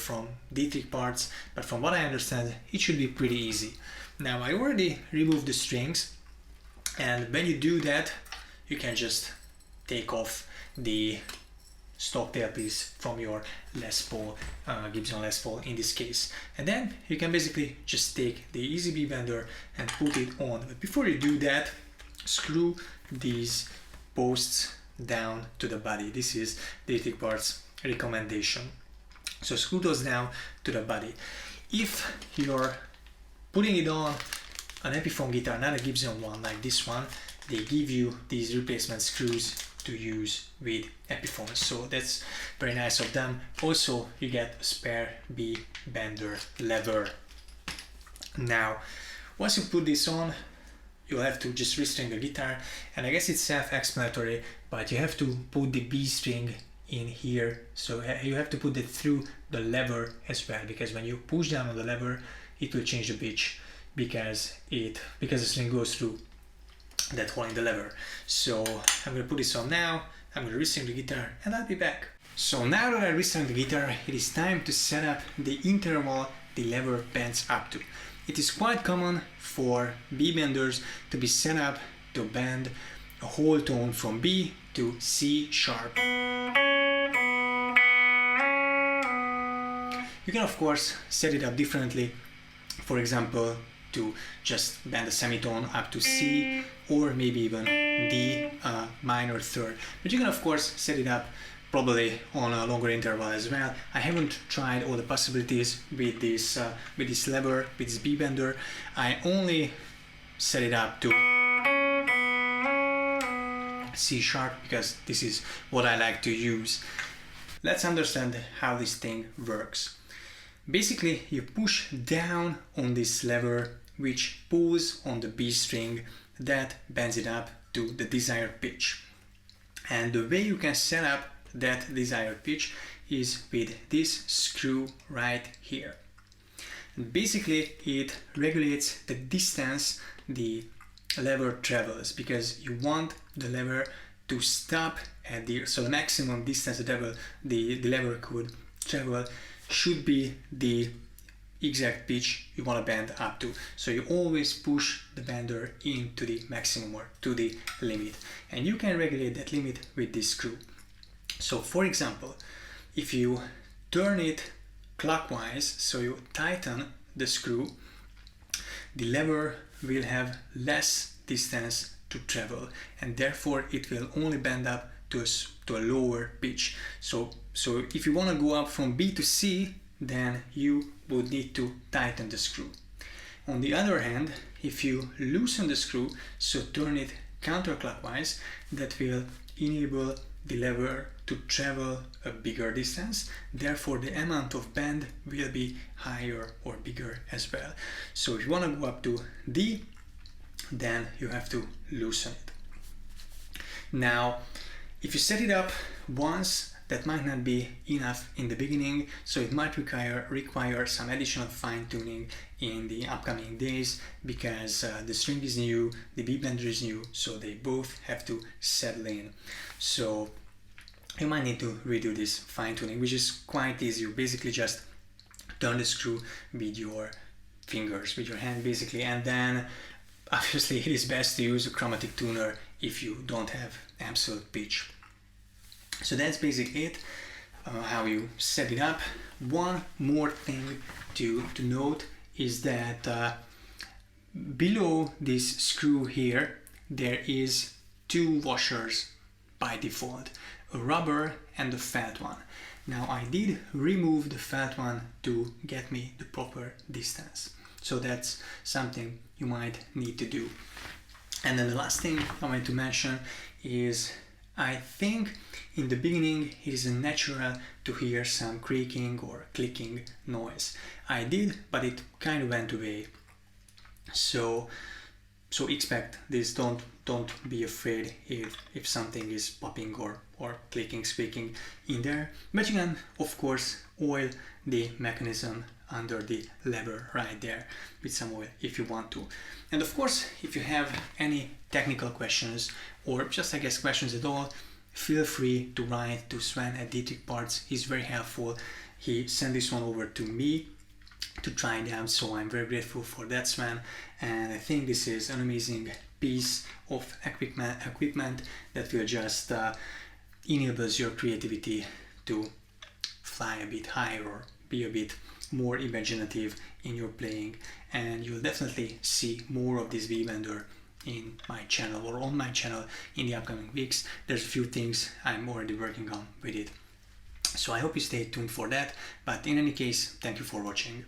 from Dietrich parts, but from what I understand, it should be pretty easy. Now I already removed the strings, and when you do that, you can just take off the stock tailpiece from your Les Paul, Gibson Les Paul in this case. And then you can basically just take the Easy B bender and put it on. But before you do that, screw these posts down to the body. This is Dietrich Bart's recommendation. So screw those down to the body. If you're putting it on an Epiphone guitar, not a Gibson one like this one, they give you these replacement screws to use with Epiphones, so that's very nice of them. Also, you get a spare B bender lever. Now, once you put this on, you'll have to just restring the guitar, and I guess it's self-explanatory, but you have to put the B string in here, so you have to put it through the lever as well, because when you push down on the lever, it will change the pitch because the string goes through that hole in the lever. So I'm going to put this on now, I'm going to restring the guitar, and I'll be back. So now that I restrung the guitar, it is time to set up the interval the lever bends up to. It is quite common for B benders to be set up to bend a whole tone from B to C sharp. You can of course set it up differently, for example to just bend a semitone up to C, or maybe even D minor third. But you can of course set it up probably on a longer interval as well. I haven't tried all the possibilities with this lever, with this B bender. I only set it up to C sharp because this is what I like to use. Let's understand how this thing works. Basically, you push down on this lever, which pulls on the B string that bends it up to the desired pitch. And the way you can set up that desired pitch is with this screw right here. And basically, it regulates the distance the lever travels, because you want the lever to stop at the maximum distance the lever could travel should be the exact pitch you want to bend up to. So you always push the bender into the maximum or to the limit, and you can regulate that limit with this screw. So for example, if you turn it clockwise, so you tighten the screw, the lever will have less distance to travel, and therefore it will only bend up to a lower pitch. So if you want to go up from B to C, then you would need to tighten the screw. On the other hand, if you loosen the screw, so turn it counterclockwise, that will enable the lever to travel a bigger distance, therefore the amount of bend will be higher or bigger as well. So if you want to go up to D, then you have to loosen it. Now, if you set it up once, that might not be enough in the beginning, so it might require some additional fine-tuning in the upcoming days, because the string is new, the B bender is new, so they both have to settle in. So you might need to redo this fine-tuning, which is quite easy. You basically just turn the screw with your fingers, with your hand basically, and then obviously it is best to use a chromatic tuner if you don't have absolute pitch. So that's basically it, how you set it up. One more thing to note is that below this screw here, there is two washers by default, a rubber and a felt one. Now I did remove the felt one to get me the proper distance. So that's something you might need to do. And then the last thing I want to mention is, I think in the beginning it is natural to hear some creaking or clicking noise. I did, but it kind of went away. So expect this. Don't be afraid if something is popping or clicking, squeaking in there. But you can of course oil the mechanism under the lever right there with some oil if you want to. And of course, if you have any technical questions or just questions at all, feel free to write to Sven at Dietrich Parts. He's very helpful. he sent this one over to me to try it out, so I'm very grateful for that, Sven. And I think this is an amazing piece of equipment that will just enables your creativity to fly a bit higher or be a bit more imaginative in your playing. And you'll definitely see more of this V-Bender in my channel or on my channel in the upcoming weeks. There's a few things I'm already working on with it, so I hope you stay tuned for that. But in any case, thank you for watching.